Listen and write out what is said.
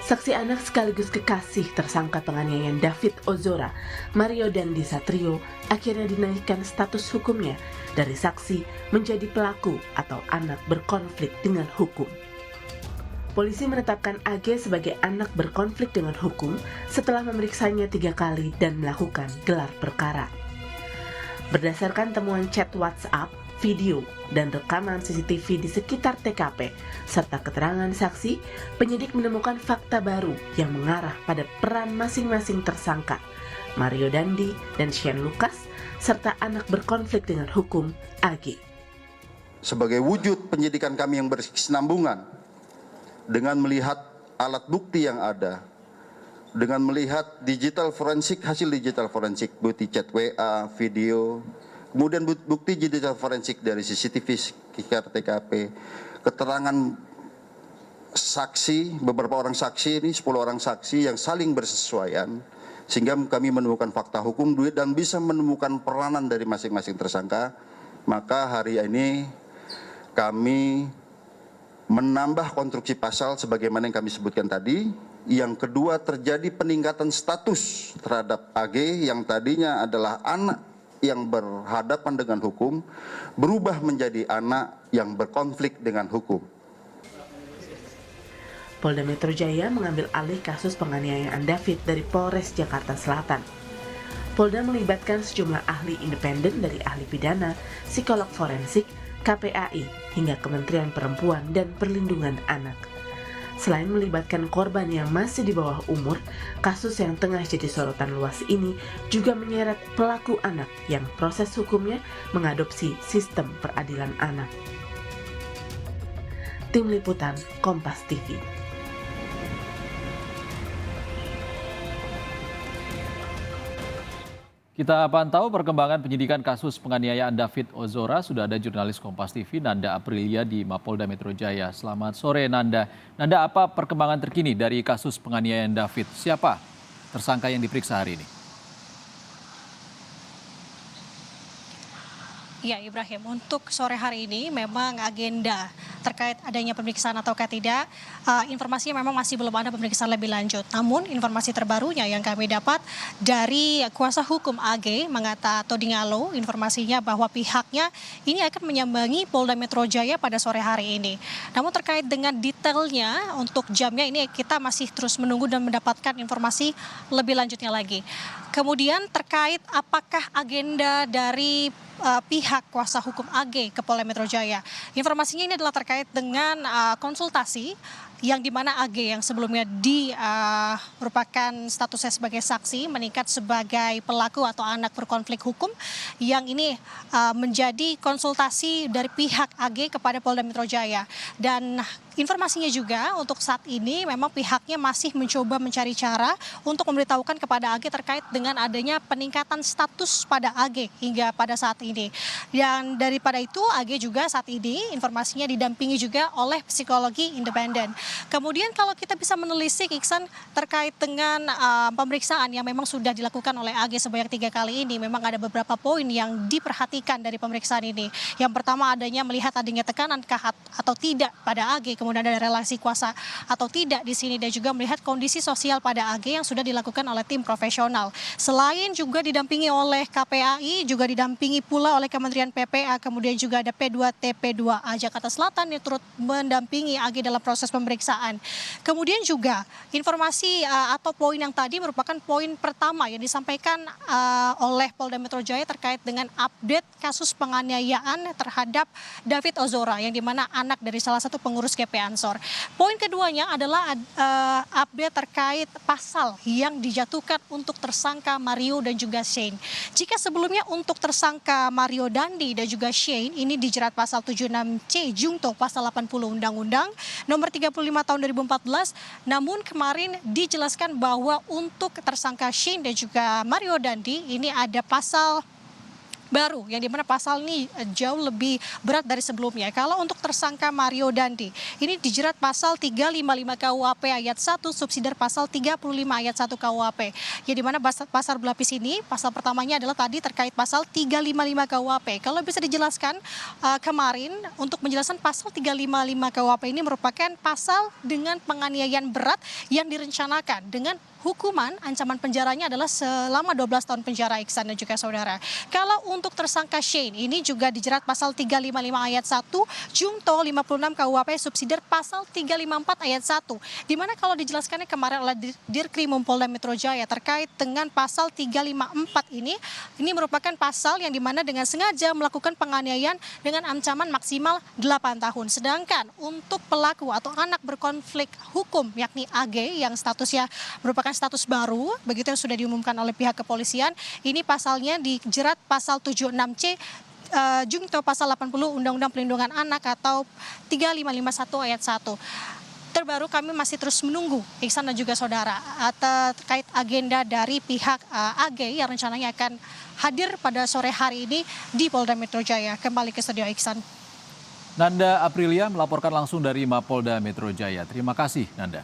Saksi anak sekaligus kekasih tersangka penganiayaan David Ozora, Mario Dandi Satrio, akhirnya dinaikkan status hukumnya dari saksi menjadi pelaku atau anak berkonflik dengan hukum. Polisi menetapkan AG sebagai anak berkonflik dengan hukum setelah memeriksanya 3 kali dan melakukan gelar perkara. Berdasarkan temuan chat WhatsApp, video, dan rekaman CCTV di sekitar TKP, serta keterangan saksi, penyidik menemukan fakta baru yang mengarah pada peran masing-masing tersangka, Mario Dandi dan Shane Lucas, serta anak berkonflik dengan hukum, AG. Sebagai wujud penyidikan kami yang berkesinambungan, dengan melihat alat bukti yang ada, dengan melihat hasil digital forensik, bukti chat WA, video, kemudian bukti digital forensik dari CCTV sekitar TKP, keterangan saksi, beberapa orang saksi ini, 10 orang saksi yang saling bersesuaian, sehingga kami menemukan fakta hukum dan bisa menemukan peranan dari masing-masing tersangka. Maka hari ini kami menambah konstruksi pasal sebagaimana yang kami sebutkan tadi. Yang kedua, terjadi peningkatan status terhadap AG yang tadinya adalah anak yang berhadapan dengan hukum, berubah menjadi anak yang berkonflik dengan hukum. Polda Metro Jaya mengambil alih kasus penganiayaan David dari Polres Jakarta Selatan. Polda melibatkan sejumlah ahli independen dari ahli pidana, psikolog forensik, KPAI, hingga Kementerian Perempuan dan Perlindungan Anak. Selain melibatkan korban yang masih di bawah umur, kasus yang tengah jadi sorotan luas ini juga menyeret pelaku anak yang proses hukumnya mengadopsi sistem peradilan anak. Tim Liputan Kompas TV. Kita pantau perkembangan penyidikan kasus penganiayaan David Ozora. Sudah ada jurnalis Kompas TV Nanda Aprilia di Mapolda Metro Jaya. Selamat sore Nanda. Nanda, apa perkembangan terkini dari kasus penganiayaan David? Siapa tersangka yang diperiksa hari ini? Ya Ibrahim, untuk sore hari ini memang agenda terkait adanya pemeriksaan ataukah tidak, informasinya memang masih belum ada pemeriksaan lebih lanjut. Namun informasi terbarunya yang kami dapat dari kuasa hukum AG Mangata Todingalo, informasinya bahwa pihaknya ini akan menyambangi Polda Metro Jaya pada sore hari ini. Namun terkait dengan detailnya untuk jamnya ini kita masih terus menunggu dan mendapatkan informasi lebih lanjutnya lagi. Kemudian terkait apakah agenda dari pihak kuasa hukum AG ke Polda Metro Jaya. Informasinya ini adalah terkait dengan konsultasi yang dimana AG yang sebelumnya merupakan statusnya sebagai saksi meningkat sebagai pelaku atau anak berkonflik hukum yang ini menjadi konsultasi dari pihak AG kepada Polda Metro Jaya. Dan informasinya juga untuk saat ini memang pihaknya masih mencoba mencari cara untuk memberitahukan kepada AG terkait dengan adanya peningkatan status pada AG hingga pada saat ini. Dan daripada itu AG juga saat ini informasinya didampingi juga oleh psikologi independen. Kemudian kalau kita bisa menelisik Iksan terkait dengan pemeriksaan yang memang sudah dilakukan oleh AG sebanyak 3 kali ini, memang ada beberapa poin yang diperhatikan dari pemeriksaan ini. Yang pertama adanya melihat adanya tekanan atau tidak pada AG, kemudian ada relasi kuasa atau tidak di sini, dan juga melihat kondisi sosial pada AG yang sudah dilakukan oleh tim profesional. Selain juga didampingi oleh KPAI, juga didampingi pula oleh Kementerian PPA, kemudian juga ada P2TP2A Jakarta Selatan yang turut mendampingi AG dalam proses pemeriksaan. Kemudian juga informasi atau poin yang tadi merupakan poin pertama yang disampaikan oleh Polda Metro Jaya terkait dengan update kasus penganiayaan terhadap David Ozora yang dimana anak dari salah satu pengurus GP Ansor. Poin keduanya adalah update terkait pasal yang dijatuhkan untuk tersangka Mario dan juga Shane. Jika sebelumnya untuk tersangka Mario Dandi dan juga Shane ini dijerat pasal 76C Jungto pasal 80 Undang-Undang nomor 35 tahun 2014, namun kemarin dijelaskan bahwa untuk tersangka Shane dan juga Mario Dandi ini ada pasal baru yang dimana pasal ini jauh lebih berat dari sebelumnya. Kalau untuk tersangka Mario Dandi, ini dijerat pasal 355 KUHP ayat 1, subsidiar pasal 35 ayat 1 KUHP. Ya dimana pasal berlapis ini, pasal pertamanya adalah tadi terkait pasal 355 KUHP. Kalau bisa dijelaskan kemarin untuk menjelaskan pasal 355 KUHP ini merupakan pasal dengan penganiayaan berat yang direncanakan dengan hukuman ancaman penjaranya adalah selama 12 tahun penjara, Iksan dan juga saudara. Kalau untuk tersangka Shane ini juga dijerat pasal 355 ayat 1, Jungto 56 KUHP subsidiar pasal 354 ayat 1. Di mana kalau dijelaskannya kemarin oleh Dirkrimum Polda Metro Jaya terkait dengan pasal 354 ini merupakan pasal yang dimana dengan sengaja melakukan penganiayaan dengan ancaman maksimal 8 tahun. Sedangkan untuk pelaku atau anak berkonflik hukum yakni AG yang statusnya merupakan status baru, begitu yang sudah diumumkan oleh pihak kepolisian, ini pasalnya dijerat pasal 76C Jungto pasal 80 Undang-Undang Perlindungan Anak atau 3551 ayat 1. Terbaru kami masih terus menunggu Iksan dan juga saudara terkait agenda dari pihak AG yang rencananya akan hadir pada sore hari ini di Polda Metro Jaya. Kembali ke studio Iksan. Nanda Aprilia melaporkan langsung dari Mapolda Metro Jaya. Terima kasih Nanda.